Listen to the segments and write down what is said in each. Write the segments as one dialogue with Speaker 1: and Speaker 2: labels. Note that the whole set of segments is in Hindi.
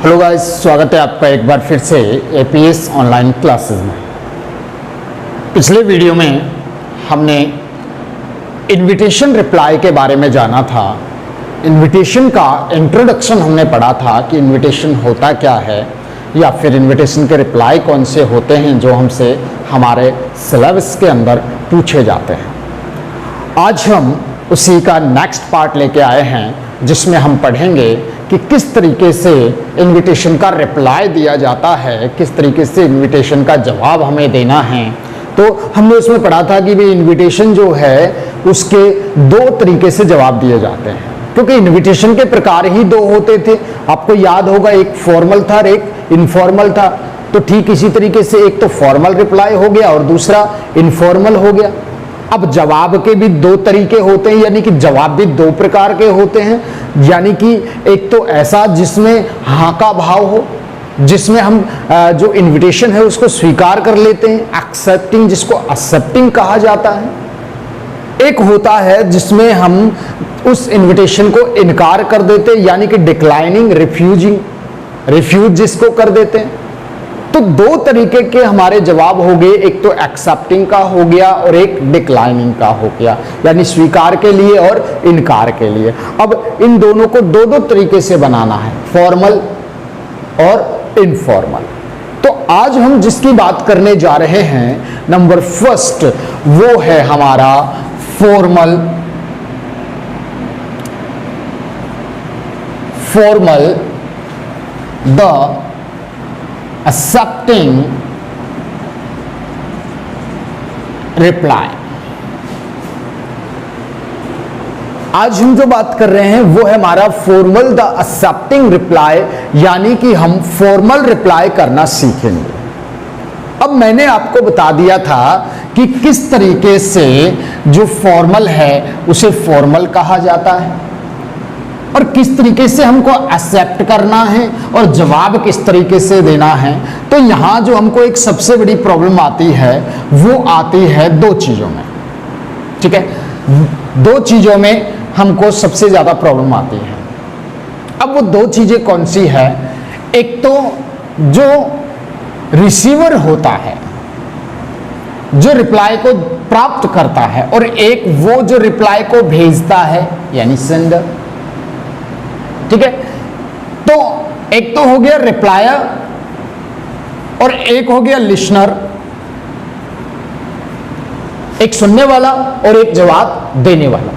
Speaker 1: हेलो गाइस, स्वागत है आपका एक बार फिर से एपीएस ऑनलाइन क्लासेस में। पिछले वीडियो में हमने इनविटेशन रिप्लाई के बारे में जाना था। इनविटेशन का इंट्रोडक्शन हमने पढ़ा था कि इनविटेशन होता क्या है या फिर इनविटेशन के रिप्लाई कौन से होते हैं जो हमसे हमारे सिलेबस के अंदर पूछे जाते हैं। आज हम उसी का नेक्स्ट पार्ट लेके आए हैं जिसमें हम पढ़ेंगे कि किस तरीके से इनविटेशन का रिप्लाई दिया जाता है, किस तरीके से इनविटेशन का जवाब हमें देना है। तो हमने उसमें पढ़ा था कि भाई इनविटेशन जो है उसके दो तरीके से जवाब दिए जाते हैं, क्योंकि इनविटेशन के प्रकार ही दो होते थे। आपको याद होगा, एक फॉर्मल था और एक इनफॉर्मल था। तो ठीक इसी तरीके से एक तो फॉर्मल रिप्लाई हो गया और दूसरा इनफॉर्मल हो गया। अब जवाब के भी दो तरीके होते हैं, यानी कि जवाब भी दो प्रकार के होते हैं। यानी कि एक तो ऐसा जिसमें हाँ का भाव हो, जिसमें हम जो इनविटेशन है उसको स्वीकार कर लेते हैं, एक्सेप्टिंग, जिसको एक्सेप्टिंग कहा जाता है। एक होता है जिसमें हम उस इनविटेशन को इनकार कर देते हैं, यानी कि डिक्लाइनिंग, रिफ्यूजिंग, रिफ्यूज जिसको कर देते हैं। तो दो तरीके के हमारे जवाब हो गए, एक तो एक्सेप्टिंग का हो गया और एक डिक्लाइनिंग का हो गया, यानी स्वीकार के लिए और इनकार के लिए। अब इन दोनों को दो दो तरीके से बनाना है, फॉर्मल और इनफॉर्मल। तो आज हम जिसकी बात करने जा रहे हैं, नंबर फर्स्ट, वो है हमारा फॉर्मल द accepting reply। आज हम जो बात कर रहे हैं वो है हमारा फॉर्मल द एक्सेप्टिंग रिप्लाई, यानी कि हम फॉर्मल रिप्लाई करना सीखेंगे। अब मैंने आपको बता दिया था कि किस तरीके से जो फॉर्मल है उसे फॉर्मल कहा जाता है और किस तरीके से हमको एक्सेप्ट करना है और जवाब किस तरीके से देना है। तो यहां जो हमको एक सबसे बड़ी प्रॉब्लम आती है वो आती है दो चीजों में। ठीक है, दो चीजों में हमको सबसे ज्यादा प्रॉब्लम आती है। अब वो दो चीजें कौन सी है? एक तो जो रिसीवर होता है, जो रिप्लाई को प्राप्त करता है, और एक वो जो रिप्लाई को भेजता है, यानी सेंडर। ठीक है, तो एक तो हो गया रिप्लायर और एक हो गया लिसनर, एक सुनने वाला और एक जवाब देने वाला।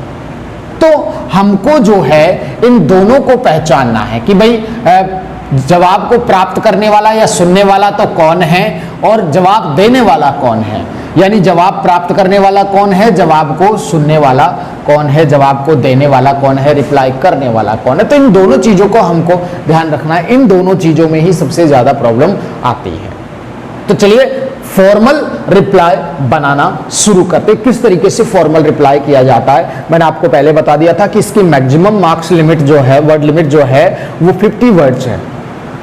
Speaker 1: तो हमको जो है इन दोनों को पहचानना है कि भाई जवाब को प्राप्त करने वाला या सुनने वाला तो कौन है और जवाब देने वाला कौन है, यानी जवाब प्राप्त करने वाला कौन है, जवाब को सुनने वाला कौन है, जवाब को देने वाला कौन है, रिप्लाई करने वाला कौन है। तो इन दोनों चीजों को हमको ध्यान रखना है। इन दोनों चीजों में ही सबसे ज्यादा प्रॉब्लम आती है। तो चलिए फॉर्मल रिप्लाई बनाना शुरू करते। किस तरीके से फॉर्मल रिप्लाई किया जाता है मैंने आपको पहले बता दिया था कि इसकी मैक्सिमम मार्क्स लिमिट जो है, वर्ड लिमिट जो है वो 50 वर्ड्स है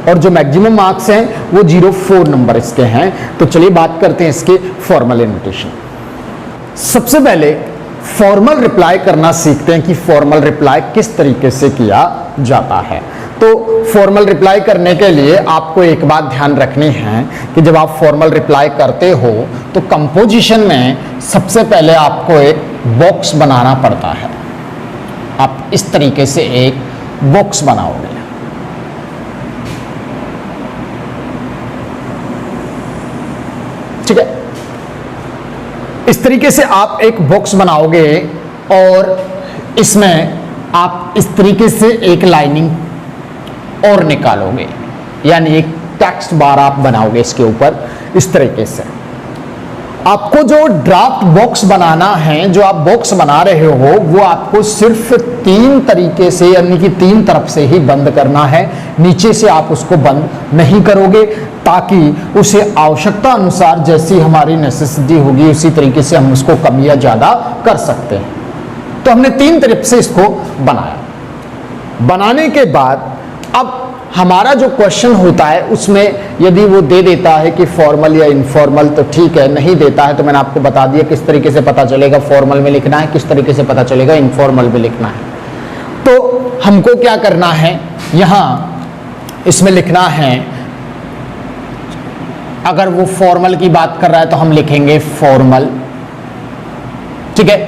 Speaker 1: और जो मैक्सिमम मार्क्स हैं वो 04 नंबर इसके हैं। तो चलिए बात करते हैं इसके फॉर्मल इनविटेशन। सबसे पहले फॉर्मल रिप्लाई करना सीखते हैं कि फॉर्मल रिप्लाई किस तरीके से किया जाता है। तो फॉर्मल रिप्लाई करने के लिए आपको एक बात ध्यान रखनी है कि जब आप फॉर्मल रिप्लाई करते हो तो कंपोजिशन में सबसे पहले आपको एक बॉक्स बनाना पड़ता है। आप इस तरीके से एक बॉक्स बनाओगे। ठीक है, इस तरीके से आप एक बॉक्स बनाओगे और इसमें आप इस तरीके से एक लाइनिंग और निकालोगे, यानी एक टेक्स्ट बार आप बनाओगे इसके ऊपर। इस तरीके से आपको जो ड्राफ्ट बॉक्स बनाना है, जो आप बॉक्स बना रहे हो, वो आपको सिर्फ 3 तरीके से, यानी कि 3 तरफ से ही बंद करना है। नीचे से आप उसको बंद नहीं करोगे, ताकि उसे आवश्यकता अनुसार जैसी हमारी नेसेसिटी होगी उसी तरीके से हम उसको कम या ज्यादा कर सकते हैं। तो हमने 3 तरफ से इसको बनाया। बनाने के बाद अब हमारा जो क्वेश्चन होता है उसमें यदि वो दे देता है कि फॉर्मल या इनफॉर्मल तो ठीक है, नहीं देता है तो मैंने आपको बता दिया किस तरीके से पता चलेगा फॉर्मल में लिखना है, किस तरीके से पता चलेगा इनफॉर्मल में लिखना है। तो हमको क्या करना है, यहाँ इसमें लिखना है, अगर वो फॉर्मल की बात कर रहा है तो हम लिखेंगे फॉर्मल, ठीक है।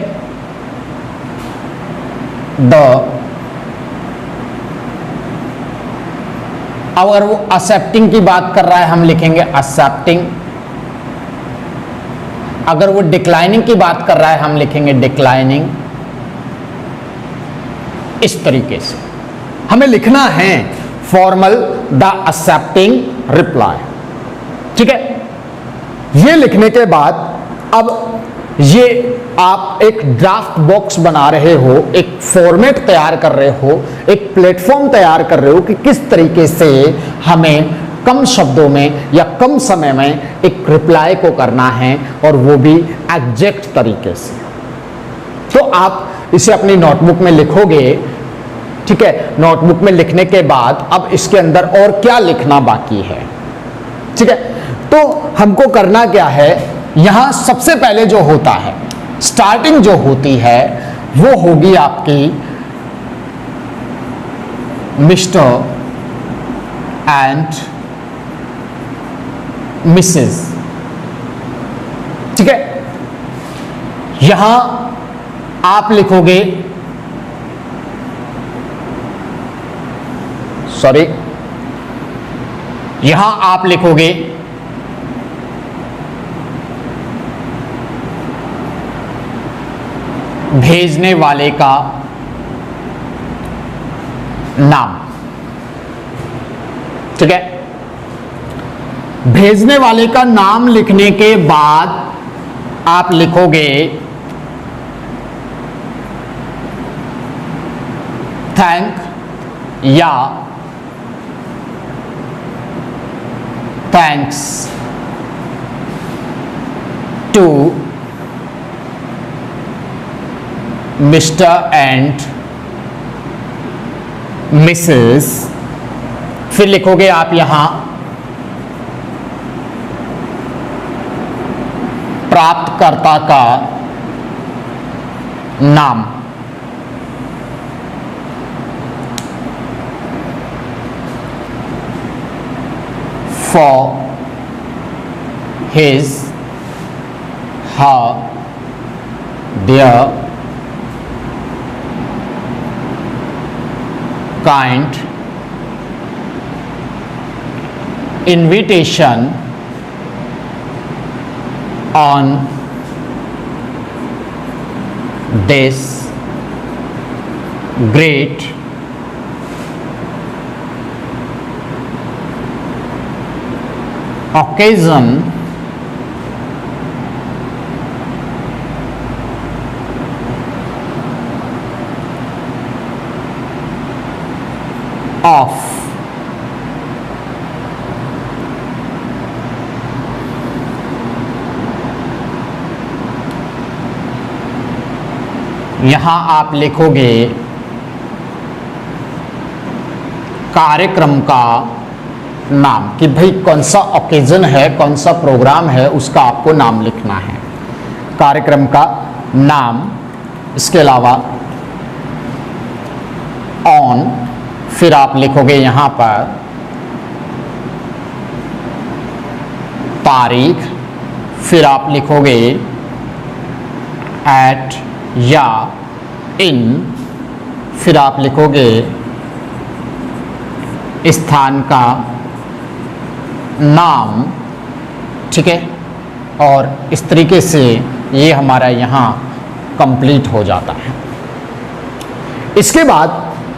Speaker 1: अगर वो एक्सेप्टिंग की बात कर रहा है हम लिखेंगे एक्सेप्टिंग, अगर वो डिक्लाइनिंग की बात कर रहा है हम लिखेंगे डिक्लाइनिंग। इस तरीके से हमें लिखना है फॉर्मल द एक्सेप्टिंग रिप्लाई, ठीक है। ये लिखने के बाद अब ये आप एक ड्राफ्ट बॉक्स बना रहे हो, एक फॉर्मेट तैयार कर रहे हो, एक प्लेटफॉर्म तैयार कर रहे हो कि किस तरीके से हमें कम शब्दों में या कम समय में एक रिप्लाई को करना है, और वो भी एग्जैक्ट तरीके से। तो आप इसे अपनी नोटबुक में लिखोगे, ठीक है। नोटबुक में लिखने के बाद अब इसके अंदर और क्या लिखना बाकी है, ठीक है। तो हमको करना क्या है, यहां सबसे पहले जो होता है, स्टार्टिंग जो होती है वो होगी आपकी मिस्टर एंड मिसेस, ठीक है। यहां आप लिखोगे, सॉरी, यहां आप लिखोगे भेजने वाले का नाम, ठीक है। भेजने वाले का नाम लिखने के बाद आप लिखोगे थैंक या thanks to mister and Mrs. फिर लिखोगे आप यहां प्राप्तकर्ता का नाम, for his, her, their kind invitation on this great occasion of यहां आप लिखोगे कार्यक्रम का नाम, कि भाई कौन सा ओकेजन है, कौन सा प्रोग्राम है, उसका आपको नाम लिखना है, कार्यक्रम का नाम। इसके अलावा ऑन, फिर आप लिखोगे यहां पर तारीख, फिर आप लिखोगे एट या इन, फिर आप लिखोगे स्थान का नाम, ठीक है। और इस तरीके से ये हमारा यहाँ कंप्लीट हो जाता है। इसके बाद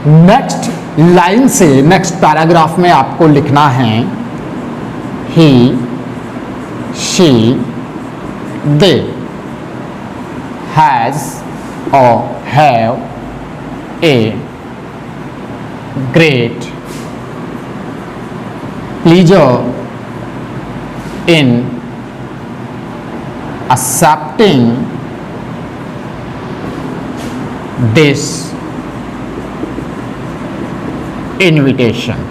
Speaker 1: नेक्स्ट लाइन से, नेक्स्ट पैराग्राफ में आपको लिखना है ही, शी, दे, हैज़ और have a great pleasure in accepting this invitation,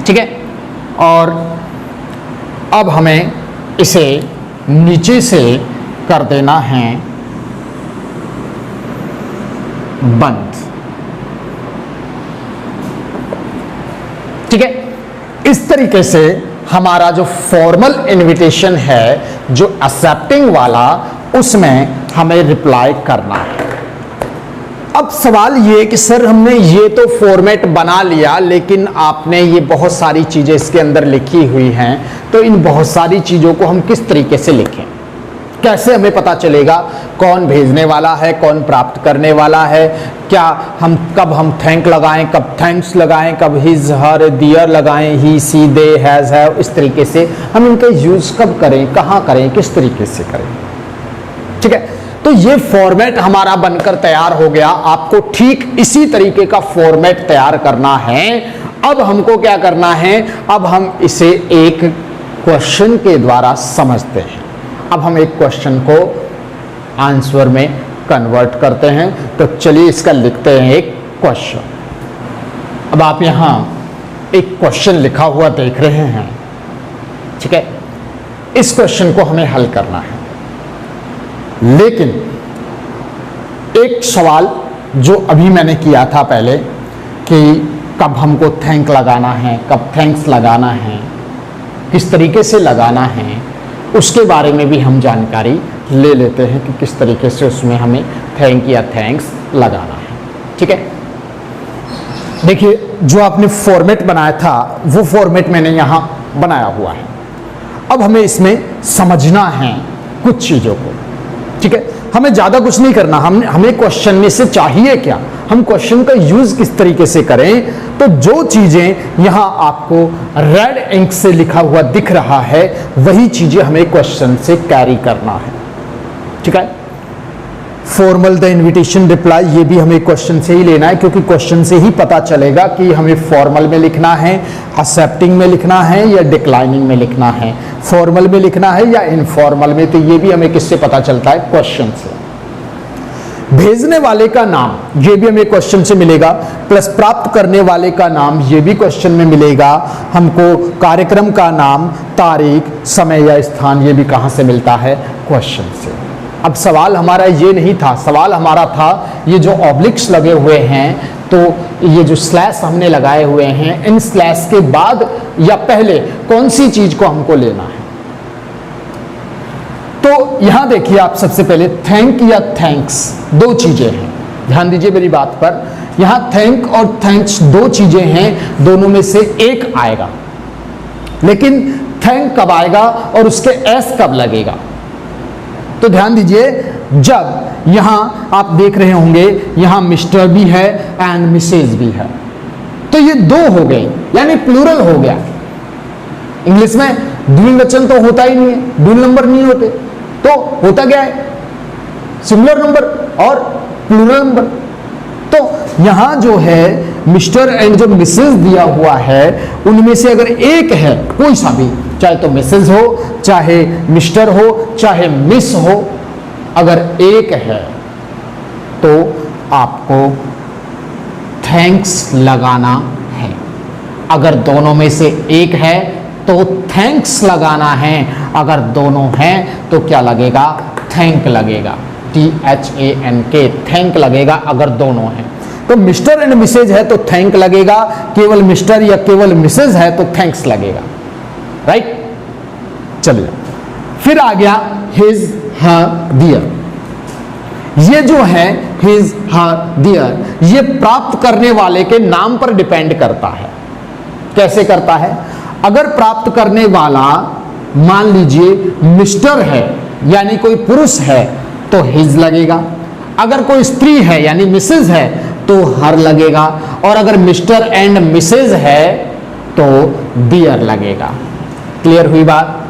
Speaker 1: ठीक है। और अब हमें इसे नीचे से कर देना है बंद। ठीक है। इस तरीके से हमारा जो फॉर्मल इनविटेशन है, जो एक्सेप्टिंग वाला, उसमें हमें रिप्लाई करना है। अब सवाल ये कि सर हमने ये तो फॉर्मेट बना लिया, लेकिन आपने ये बहुत सारी चीजें इसके अंदर लिखी हुई हैं, तो इन बहुत सारी चीजों को हम किस तरीके से लिखें, कैसे हमें पता चलेगा कौन भेजने वाला है, कौन प्राप्त करने वाला है, क्या हम कब हम थैंक लगाएं, कब थैंक्स लगाएं, कब हिज हर दियर लगाएं, ही सी दे हैज हैव, इस तरीके से हम इनका यूज कब करें, कहाँ करें, किस तरीके से करें। ठीक है, तो ये फॉर्मेट हमारा बनकर तैयार हो गया। आपको ठीक इसी तरीके का फॉर्मेट तैयार करना है। अब हमको क्या करना है, अब हम इसे एक क्वेश्चन के द्वारा समझते हैं। अब हम एक क्वेश्चन को आंसर में कन्वर्ट करते हैं। तो चलिए इसका लिखते हैं एक क्वेश्चन। अब आप यहां एक क्वेश्चन लिखा हुआ देख रहे हैं, ठीक है। इस क्वेश्चन को हमें हल करना है, लेकिन एक सवाल जो अभी मैंने किया था पहले कि कब हमको थैंक लगाना है, कब थैंक्स लगाना है, किस तरीके से लगाना है, उसके बारे में भी हम जानकारी ले लेते हैं कि किस तरीके से उसमें हमें थैंक या थैंक्स लगाना है। ठीक है, देखिए जो आपने फॉर्मेट बनाया था वो फॉर्मेट मैंने यहाँ बनाया हुआ है। अब हमें इसमें समझना है कुछ चीज़ों को। ठीक है, हमें ज़्यादा कुछ नहीं करना, हमें क्वेश्चन में से चाहिए क्या, हम क्वेश्चन का यूज किस तरीके से करें। तो जो चीजें यहां आपको रेड इंक से लिखा हुआ दिख रहा है, वही चीजें हमें क्वेश्चन से कैरी करना है। ठीक है, फॉर्मल द इनविटेशन रिप्लाई, ये भी हमें क्वेश्चन से ही लेना है, क्योंकि क्वेश्चन से ही पता चलेगा कि हमें फॉर्मल में लिखना है, एक्सेप्टिंग में लिखना है या डिक्लाइनिंग में लिखना है, फॉर्मल में लिखना है या इनफॉर्मल में। तो ये भी हमें किससे पता चलता है, क्वेश्चन से। भेजने वाले का नाम, ये भी हमें क्वेश्चन से मिलेगा, प्लस प्राप्त करने वाले का नाम, ये भी क्वेश्चन में मिलेगा हमको। कार्यक्रम का नाम, तारीख, समय या स्थान, ये भी कहां से मिलता है, क्वेश्चन से। अब सवाल हमारा ये नहीं था, सवाल हमारा था ये जो ऑब्लिक्स लगे हुए हैं, तो ये जो स्लैश हमने लगाए हुए हैं, इन स्लैश के बाद या पहले कौन सी चीज को हमको लेना है। तो यहां देखिए आप, सबसे पहले थैंक या थैंक्स दो चीजें हैं, ध्यान दीजिए मेरी बात पर। यहां थैंक और थैंक्स दो चीजें हैं, दोनों में से एक आएगा, लेकिन थैंक कब आएगा और उसके एस कब लगेगा। तो ध्यान दीजिए, जब यहां आप देख रहे होंगे यहां मिस्टर भी है एंड मिसेज भी है, तो ये दो हो गए, यानी प्लूरल हो गया। इंग्लिश में द्विवचन तो होता ही नहीं है, डुअल नंबर नहीं होते, तो होता क्या है, सिंगुलर नंबर और प्लूरल नंबर। तो यहां जो है मिस्टर एंड जो मिसेज दिया हुआ है, उनमें से अगर एक है, कोई सा भी, चाहे तो मिसेज हो, चाहे मिस्टर हो, चाहे मिस हो, अगर एक है तो आपको थैंक्स लगाना है। अगर दोनों में से एक है तो थैंक्स लगाना है, अगर दोनों हैं तो क्या लगेगा, थैंक लगेगा, THANK, थैंक लगेगा अगर दोनों हैं। तो मिस्टर एंड मिसेज है तो थैंक लगेगा, केवल मिस्टर या केवल मिसेज है तो थैंक्स लगेगा, राइट। चलिए फिर आ गया हिज हर दियर। ये जो है हिज हर दियर, ये प्राप्त करने वाले के नाम पर डिपेंड करता है। कैसे करता है, अगर प्राप्त करने वाला मान लीजिए मिस्टर है यानी कोई पुरुष है तो हिज लगेगा, अगर कोई स्त्री है यानी मिसेज है तो हर लगेगा, और अगर मिस्टर एंड मिसेज है तो डियर लगेगा। क्लियर हुई बात।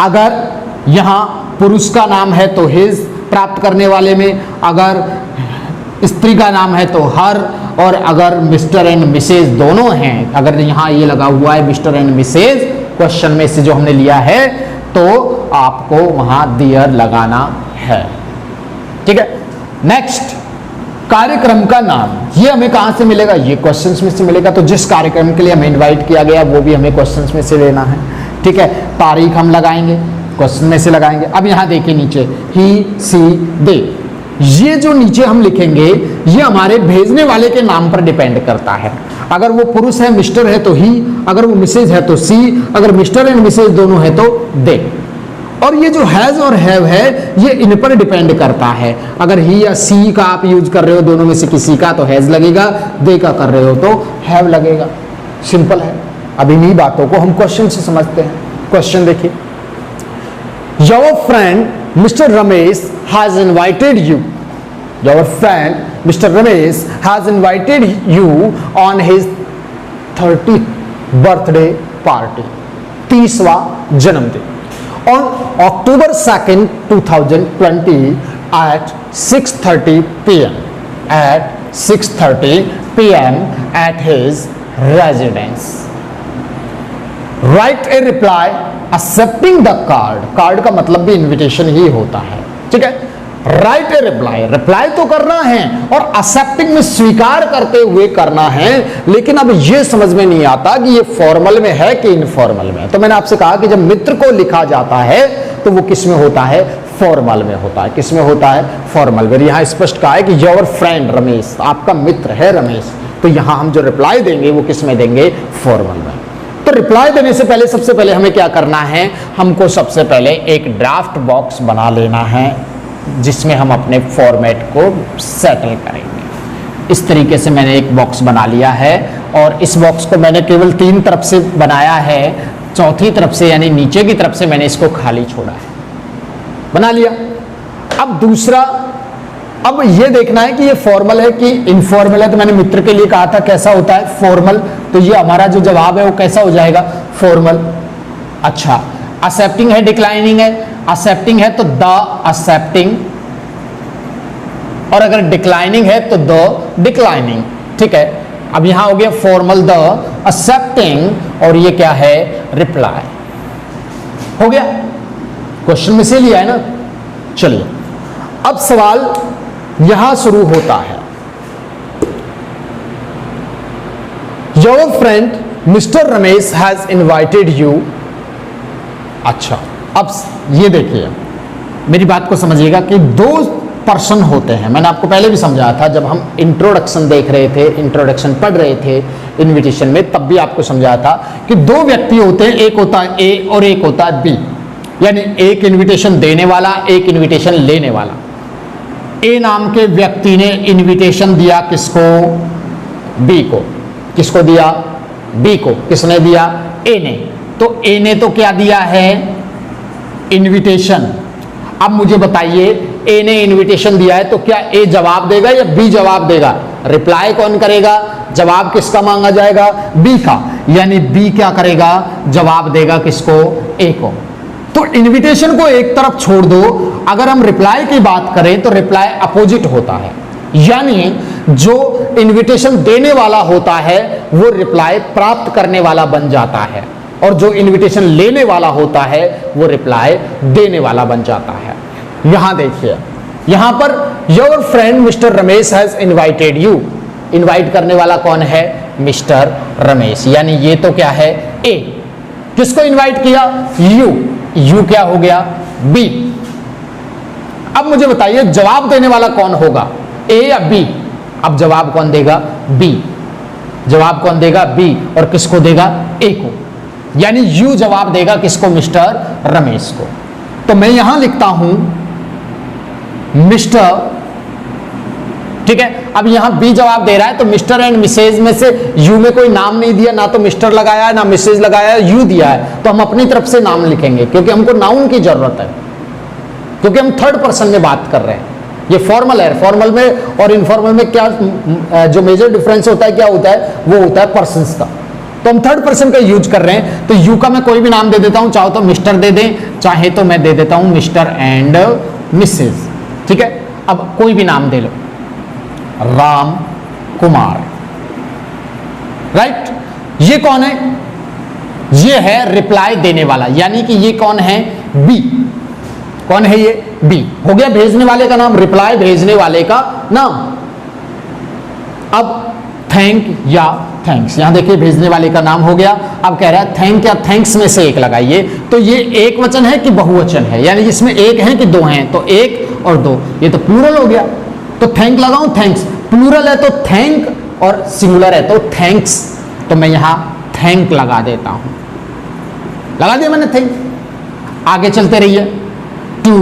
Speaker 1: अगर यहां पुरुष का नाम है तो हिज प्राप्त करने वाले में, अगर स्त्री का नाम है तो हर, और अगर मिस्टर एंड मिसेज दोनों हैं, अगर यहां ये लगा हुआ है मिस्टर एंड मिसेज क्वेश्चन में से जो हमने लिया है, तो आपको वहां डियर लगाना है। ठीक है, नेक्स्ट कार्यक्रम का नाम, ये हमें कहां से मिलेगा, ये क्वेश्चंस में से मिलेगा। तो जिस कार्यक्रम के लिए हमें इनवाइट किया गया वो भी हमें क्वेश्चंस में से लेना है। ठीक है, तारीख हम लगाएंगे, क्वेश्चन में से लगाएंगे। अब यहां देखिए नीचे ही सी दे, ये जो नीचे हम लिखेंगे ये हमारे भेजने वाले के नाम पर डिपेंड करता है। अगर वो पुरुष है मिस्टर है तो ही, अगर वो मिसेज है तो सी, अगर मिस्टर एंड मिसेज दोनों है तो दे। और ये जो हैज और हैव है ये इन पर डिपेंड करता है। अगर ही या सी का आप यूज कर रहे हो दोनों में से किसी का तो हैज लगेगा, दे का कर रहे हो तो हैव लगेगा। सिंपल है। अब इन्हीं बातों को हम क्वेश्चन से समझते हैं। क्वेश्चन देखिए, your friend mister Ramesh has invited you, your friend mister Ramesh has invited you on his 30th birthday party, 30वां जन्मदिन, on October 2nd 2020 at 6:30 p.m. at 6:30 p.m. at his residence. Write a reply accepting the card. Card का मतलब भी इनविटेशन ही होता है, ठीक है। राइट ए रिप्लाई, रिप्लाई तो करना है और एक्सेप्टिंग में स्वीकार करते हुए करना है, लेकिन अब ये समझ में नहीं आता कि ये फॉर्मल में है कि इनफॉर्मल में। तो मैंने आपसे कहा कि जब मित्र को लिखा जाता है तो वो किस में होता है, फॉर्मल में होता है। किस में होता है, फॉर्मल में। यहां स्पष्ट कहा है कि योर फ्रेंड रमेश, आपका मित्र है रमेश, तो यहां हम जो रिप्लाई देंगे वो किस में देंगे, फॉर्मल में। तो रिप्लाई देने से पहले सबसे पहले हमें क्या करना है, हमको सबसे पहले एक ड्राफ्ट बॉक्स बना लेना है जिसमें हम अपने फॉर्मेट को सेटल करेंगे। इस तरीके से मैंने एक बॉक्स बना लिया है और इस बॉक्स को मैंने केवल 3 तरफ से बनाया है, चौथी तरफ से यानी नीचे की तरफ से मैंने इसको खाली छोड़ा है, बना लिया। अब दूसरा, अब ये देखना है कि ये फॉर्मल है कि इनफॉर्मल है। तो मैंने मित्र के लिए कहा था कैसा होता है, फॉर्मल, तो ये हमारा जो जवाब है वो कैसा हो जाएगा, फॉर्मल। अच्छा, एक्सेप्टिंग है डिक्लाइनिंग है, एक्सेप्टिंग है तो द एक्सेप्टिंग, और अगर डिक्लाइनिंग है तो द डिक्लाइनिंग, ठीक है। अब यहां हो गया फॉर्मल द एक्सेप्टिंग, और ये क्या है, रिप्लाई। हो गया, क्वेश्चन में से लिया है ना। चलिए अब सवाल यहां शुरू होता है। Your friend mister Ramesh has invited you. अच्छा, अब ये देखिए, मेरी बात को समझिएगा कि 2 पर्सन होते हैं। मैंने आपको पहले भी समझाया था जब हम इंट्रोडक्शन देख रहे थे, इंट्रोडक्शन पढ़ रहे थे इनविटेशन में, तब भी आपको समझाया था कि 2 व्यक्ति होते हैं, एक होता है ए और एक होता है बी। यानी एक इनविटेशन देने वाला, एक इनविटेशन लेने वाला। ए नाम के व्यक्ति ने इनविटेशन दिया किसको, बी को। किसको दिया, बी को। किसने दिया, ए ने। तो ए ने तो क्या दिया है, इनविटेशन। अब मुझे बताइए, ए ने इनविटेशन दिया है तो क्या ए जवाब देगा या बी जवाब देगा, रिप्लाई कौन करेगा, जवाब किसका मांगा जाएगा, बी का। यानी बी क्या करेगा, जवाब देगा किसको, ए को। तो इनविटेशन को एक तरफ छोड़ दो, अगर हम रिप्लाई की बात करें तो रिप्लाई अपोजिट होता है। यानी जो इनविटेशन देने वाला होता है वो रिप्लाई प्राप्त करने वाला बन जाता है, और जो इनविटेशन लेने वाला होता है वो रिप्लाई देने वाला बन जाता है। यहां देखिए, यहां per your friend mister Ramesh has invited you, invite करने वाला कौन है, मिस्टर रमेश। यानी ये तो क्या है, ए। किसको इनवाइट किया, यू। यू क्या हो गया, बी। अब मुझे बताइए जवाब देने वाला कौन होगा, ए या बी। अब जवाब कौन देगा, बी। जवाब कौन देगा, बी। और किसको देगा, ए को। यानी यू जवाब देगा किसको, मिस्टर रमेश को। तो मैं यहां लिखता हूं मिस्टर, ठीक है। अब यहां बी जवाब दे रहा है तो मिस्टर एंड मिसेज में से यू में कोई नाम नहीं दिया, ना तो मिस्टर लगाया है ना मिसेज लगाया है, यू दिया है। तो हम अपनी तरफ से नाम लिखेंगे क्योंकि हमको नाउन की जरूरत है, क्योंकि हम 3rd पर्सन में बात कर रहे हैं। ये फॉर्मल है, फॉर्मल में और इनफॉर्मल में क्या जो मेजर डिफरेंस होता है, क्या होता है, वो होता है पर्सन्स का। तो हम 3rd पर्सन का यूज कर रहे हैं, तो यू का मैं कोई भी नाम दे देता हूं, चाहो तो मिस्टर दे दें, चाहे तो मैं दे देता हूं मिस्टर एंड मिसेज, ठीक है। अब कोई भी नाम दे लो, राम कुमार, राइट। ये कौन है, ये है रिप्लाई देने वाला, यानी कि ये कौन है, बी। कौन है ये, बी। हो गया भेजने वाले का नाम, रिप्लाई भेजने वाले का नाम। अब थैंक या थैंक्स। यहां देखिए भेजने वाले का नाम हो गया। अब कह रहा है थैंक या थैंक्स में से एक लगाइए। तो ये एक वचन है कि बहुवचन है, यानी इसमें एक है कि दो हैं, तो एक और दो, ये तो प्लूरल हो गया। तो थैंक लगाऊं, थैंक्स। प्लूरल है तो थैंक और सिंगुलर है तो थैंक्स, तो मैं यहां थैंक लगा देता हूं। लगा दिया मैंने थैंक। आगे चलते रहिए। टू,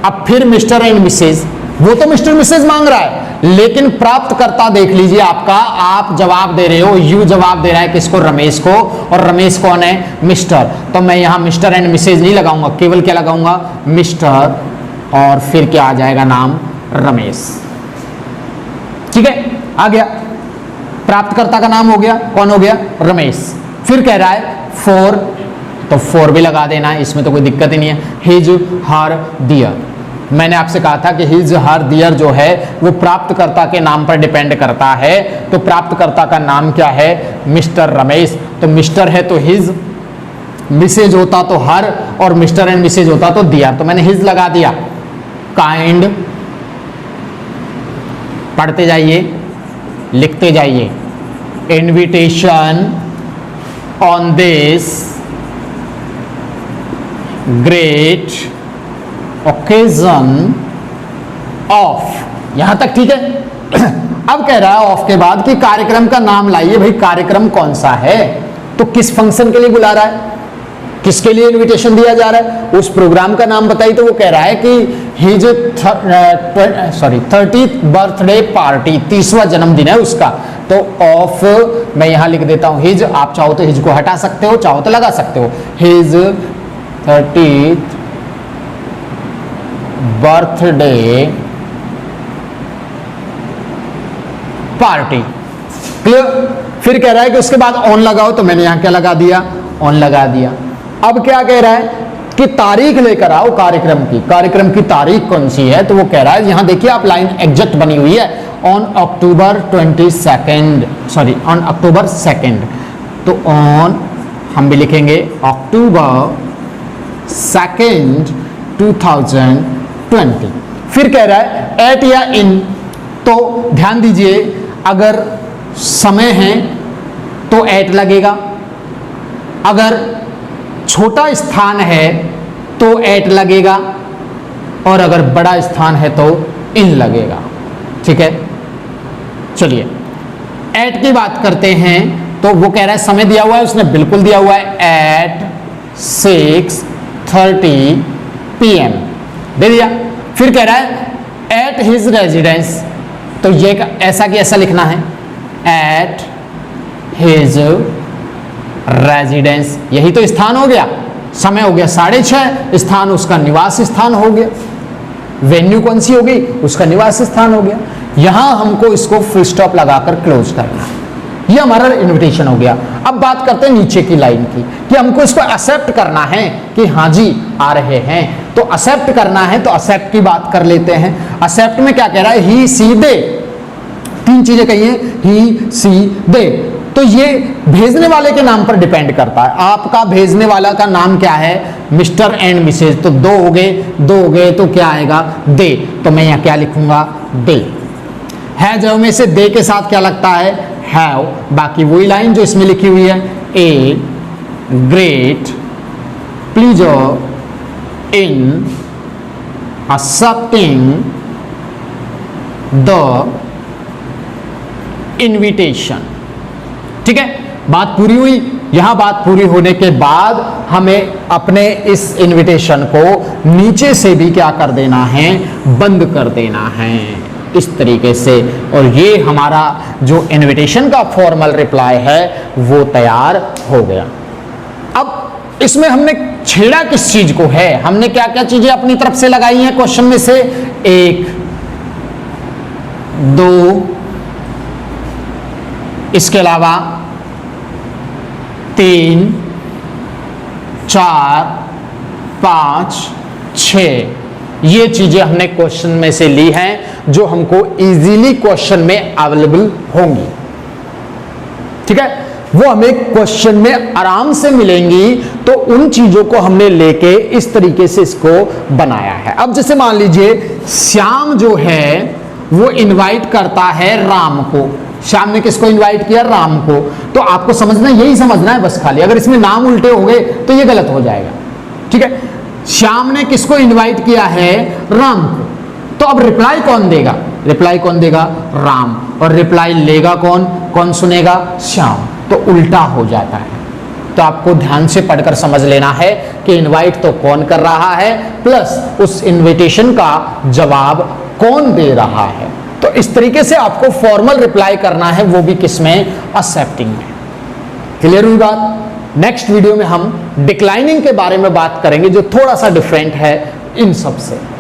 Speaker 1: अब फिर मिस्टर एंड मिसेज। वो तो मिस्टर मिसेज मांग रहा है, लेकिन प्राप्तकर्ता देख लीजिए आपका, आप जवाब दे रहे हो, यू जवाब दे रहा है किसको, रमेश को, और रमेश कौन है, मिस्टर। तो मैं यहां मिस्टर एंड मिसेज नहीं लगाऊंगा, केवल क्या लगाऊंगा, मिस्टर, और फिर क्या आ जाएगा, नाम रमेश। ठीक है, आ गया। प्राप्तकर्ता का नाम हो गया, कौन हो गया, रमेश। फिर कह रहा है फॉर, तो फॉर भी लगा देना है, इसमें तो कोई दिक्कत ही नहीं है। हिज, हर, दियर। मैंने आपसे कहा था कि हिज, हर, दियर जो है वो प्राप्तकर्ता के नाम पर डिपेंड करता है। तो प्राप्तकर्ता का नाम क्या है, मिस्टर रमेश। तो मिस्टर है तो हिज, मिसेज होता तो हर, और मिस्टर एंड मिसेज होता तो दियर, तो मैंने हिज लगा दिया। काइंड, पढ़ते जाइए, लिखते जाइए। Invitation on this great occasion of, यहां तक ठीक है। अब कह रहा है ऑफ के बाद कि कार्यक्रम का नाम लाइए। भाई कार्यक्रम कौन सा है, तो किस फंक्शन के लिए बुला रहा है, किसके लिए इनविटेशन दिया जा रहा है, उस प्रोग्राम का नाम बताइए। तो वो कह रहा है कि हिज 30th बर्थडे पार्टी, 30वां जन्मदिन है उसका। तो ऑफ मैं यहां लिख देता हूं हिज, आप चाहो तो हिज को हटा सकते हो, चाहो तो लगा सकते हो। His 30th birthday party. Clear. फिर कह रहा है कि उसके बाद ऑन लगाओ, तो मैंने यहां क्या लगा दिया, ऑन लगा दिया। अब क्या कह रहा है कि तारीख लेकर आओ कार्यक्रम की, कार्यक्रम की तारीख कौन सी है। तो वो कह रहा है, यहां देखिए आप लाइन एग्जैक्ट बनी हुई है, on October 22, sorry on October 2। तो ऑन हम भी लिखेंगे अक्टूबर 2, 2020। फिर कह रहा है एट या इन, तो ध्यान दीजिए अगर समय है तो एट लगेगा, अगर छोटा स्थान है तो एट लगेगा, और अगर बड़ा स्थान है तो इन लगेगा। ठीक है, चलिए एट की बात करते हैं। तो वो कह रहा है समय दिया हुआ है, उसने बिल्कुल दिया हुआ है, एट 6:30 PM दे दिया। फिर कह रहा है एट हिज रेजिडेंस, तो ये ऐसा कि ऐसा लिखना है, एट हिज रेजिडेंस। यही तो स्थान हो गया, समय हो गया 6:30, स्थान उसका निवास स्थान हो गया, वेन्यू कौन सी हो गई, उसका निवास स्थान हो गया। यहां हमको इसको फुल स्टॉप लगाकर क्लोज करना है। ये हमारा इन्विटेशन हो गया। अब बात करते हैं नीचे की लाइन की, कि हमको इसको एक्सेप्ट करना है कि हाँ जी आ रहे हैं। तो एक्सेप्ट करना है तो एक्सेप्ट की बात कर लेते हैं। एक्सेप्ट में क्या कह रहा है, ही, सी, दे, तीन चीजें कही है, ही, सी, दे। तो ये भेजने वाले के नाम पर डिपेंड करता है। आपका भेजने वाला का नाम क्या है, मिस्टर एंड मिसेज। तो दो हो गए तो क्या आएगा, दे। तो मैं यहां क्या लिखूंगा, दे। है जब में से दे के साथ क्या लगता है, हैव। बाकी वही लाइन जो इसमें लिखी हुई है, a great pleaser in accepting the invitation. ठीक है, बात पूरी हुई। यहां बात पूरी होने के बाद हमें अपने इस इनविटेशन को नीचे से भी क्या कर देना है, बंद कर देना है, इस तरीके से। और ये हमारा जो इनविटेशन का फॉर्मल रिप्लाई है वो तैयार हो गया। अब इसमें हमने छेड़ा किस चीज को है, हमने क्या क्या चीजें अपनी तरफ से लगाई हैं क्वेश्चन में से, 1, 2, इसके अलावा 3, 4, 5, 6, ये चीजें हमने क्वेश्चन में से ली हैं जो हमको इजीली क्वेश्चन में अवेलेबल होंगी। ठीक है, वो हमें क्वेश्चन में आराम से मिलेंगी। तो उन चीजों को हमने लेके इस तरीके से इसको बनाया है। अब जैसे मान लीजिए श्याम जो है वो इनवाइट करता है राम को। श्याम ने किसको इनवाइट किया? राम को। तो आपको समझना, यही समझना है बस खाली, अगर इसमें नाम उल्टे हो गए तो ये गलत हो जाएगा। ठीक है, श्याम ने किसको इनवाइट किया है? राम को। तो अब रिप्लाई कौन देगा? रिप्लाई कौन देगा? राम। और रिप्लाई लेगा कौन? कौन सुनेगा? श्याम। तो उल्टा हो जाता है। तो आपको ध्यान से पढ़कर समझ लेना है कि इनवाइट तो कौन कर रहा है, प्लस उस इनविटेशन का जवाब कौन दे रहा है। तो इस तरीके से आपको फॉर्मल रिप्लाई करना है, वो भी किसमें? एक्सेप्टिंग में। क्लियर हुई बात? नेक्स्ट वीडियो में हम डिक्लाइनिंग के बारे में बात करेंगे, जो थोड़ा सा डिफरेंट है इन सब से।